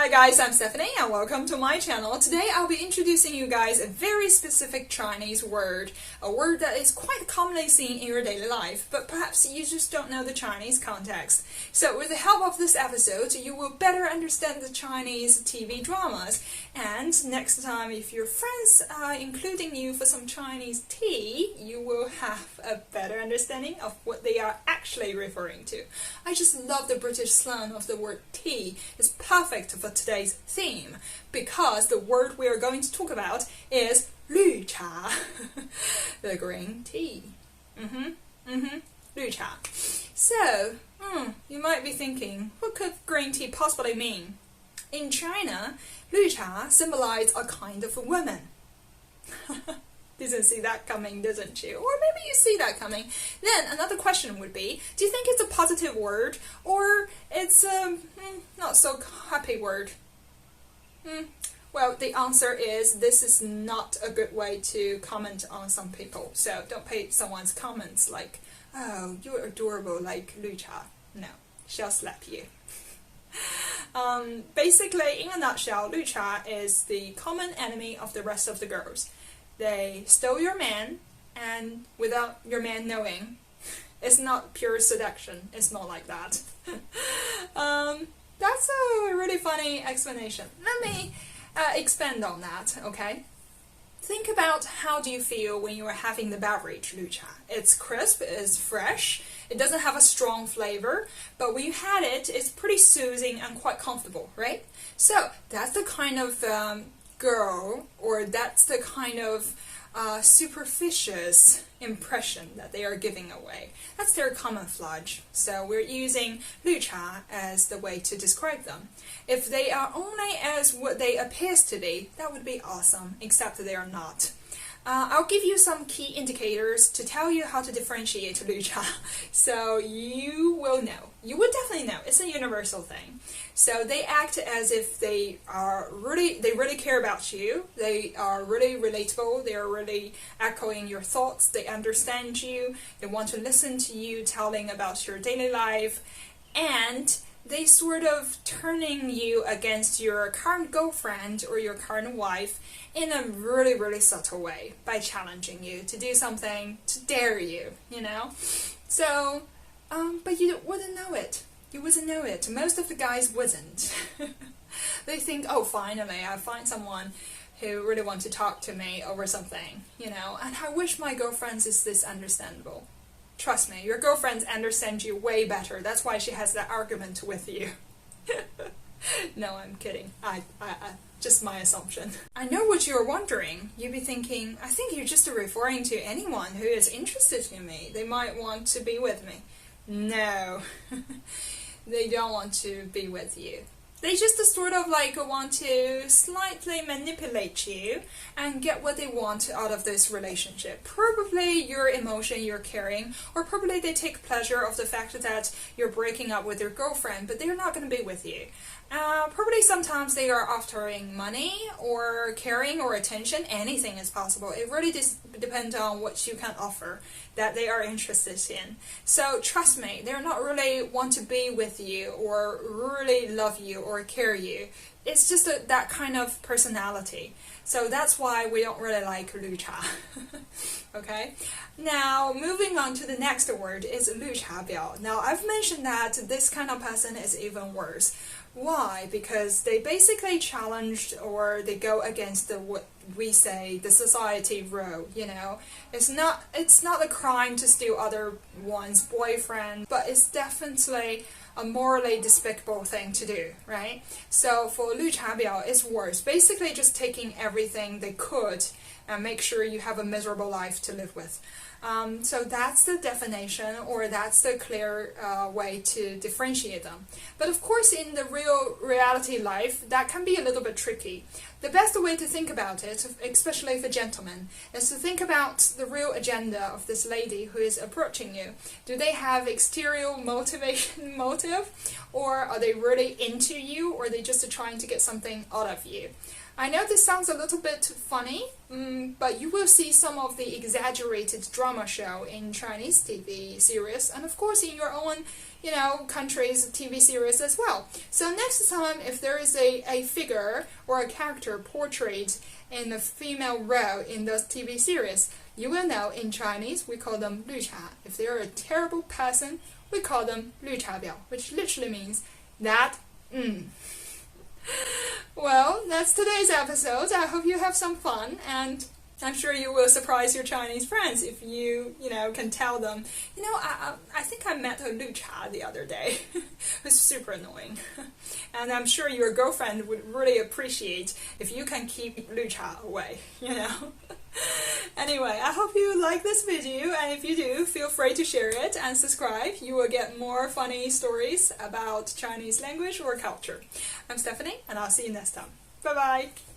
Hi guys, I'm Stephanie and welcome to my channel. Today I'll be introducing you guys a very specific Chinese word, a word that is quite commonly seen in your daily life, but perhaps you just don't know the Chinese context. So with the help of this episode, you will better understand the Chinese TV dramas, and next time if your friends are including you for some Chinese tea, you will have a better understanding of what they are actually referring to. I just love the British slang of the word tea. It's perfect for today's theme because the word we are going to talk about is 绿茶, the green tea. 绿茶. So, you might be thinking, what could green tea possibly mean? In China, 绿茶 symbolizes a kind of a woman. Didn't see that coming, didn't you? Or maybe you see that coming. Then another question would be, do you think it's a positive word or it's a not so happy word? Well, the answer is this is not a good way to comment on some people. So don't pay someone's comments like, oh, you're adorable like 绿茶. No, she'll slap you. Basically, in a nutshell, 绿茶 is the common enemy of the rest of the girls. They stole your man, and without your man knowing, it's not pure seduction. It's not like that. That's a really funny explanation. Let me expand on that, okay? Think about how do you feel when you are having the beverage 绿茶. It's crisp, it's fresh, it doesn't have a strong flavor, but when you had it, it's pretty soothing and quite comfortable, right? So that's the kind of girl, or that's the kind of superficious impression that they are giving away. That's their camouflage. So we're using 绿茶 as the way to describe them. If they are only as what they appears to be, that would be awesome, except that they are not. I'll give you some key indicators to tell you how to differentiate 绿茶, so you will know. You would definitely know. It's a universal thing. So they act as if they really care about you. They are really relatable. They are really echoing your thoughts. They understand you. They want to listen to you telling about your daily life, and they sort of turning you against your current girlfriend or your current wife in a really subtle way by challenging you to do something, to dare you, you know? So, but you wouldn't know it. You wouldn't know it. Most of the guys wouldn't. They think, oh, finally, I find someone who really wants to talk to me over something, you know? And I wish my girlfriend is this understandable. Trust me, your girlfriend understands you way better. That's why she has that argument with you. No, I'm kidding. I just my assumption. I know what you're wondering. You'd be thinking, I think you're just referring to anyone who is interested in me. They might want to be with me. No, they don't want to be with you. They just sort of like want to slightly manipulate you and get what they want out of this relationship. Probably your emotion you're carrying, or probably they take pleasure of the fact that you're breaking up with your girlfriend, but they're not going to be with you. Probably sometimes they are offering money or caring or attention. Anything is possible. It really depends on what you can offer that they are interested in. So trust me, they're not really want to be with you or really love you or care you. It's just that kind of personality. So that's why we don't really like 绿茶. Okay? Now, moving on to the next word is 绿茶婊. Now, I've mentioned that this kind of person is even worse. Why? Because they basically challenged or they go against what we say, the society role, you know. It's not a crime to steal other one's boyfriend, but it's definitely a morally despicable thing to do, right? So for 绿茶婊, it's worse. Basically just taking everything they could and make sure you have a miserable life to live with. So that's the definition, or that's the clear way to differentiate them. But of course, in the reality life, that can be a little bit tricky. The best way to think about it, especially for gentlemen, is to think about the real agenda of this lady who is approaching you. Do they have exterior motive, or are they really into you, or are they just trying to get something out of you? I know this sounds a little bit funny, but you will see some of the exaggerated drama show in Chinese TV series, and of course in your own, countries' TV series as well. So next time, if there is a figure or a character portrayed in a female role in those TV series, you will know in Chinese we call them 绿茶. If they're a terrible person, we call them 绿茶婊, which literally means that. Well, that's today's episode. I hope you have some fun, and I'm sure you will surprise your Chinese friends if you can tell them, I think I met a 绿茶 the other day. It was super annoying. And I'm sure your girlfriend would really appreciate if you can keep 绿茶 away, Anyway, I hope you like this video, and if you do, feel free to share it and subscribe. You will get more funny stories about Chinese language or culture. I'm Stephanie, and I'll see you next time. Bye-bye!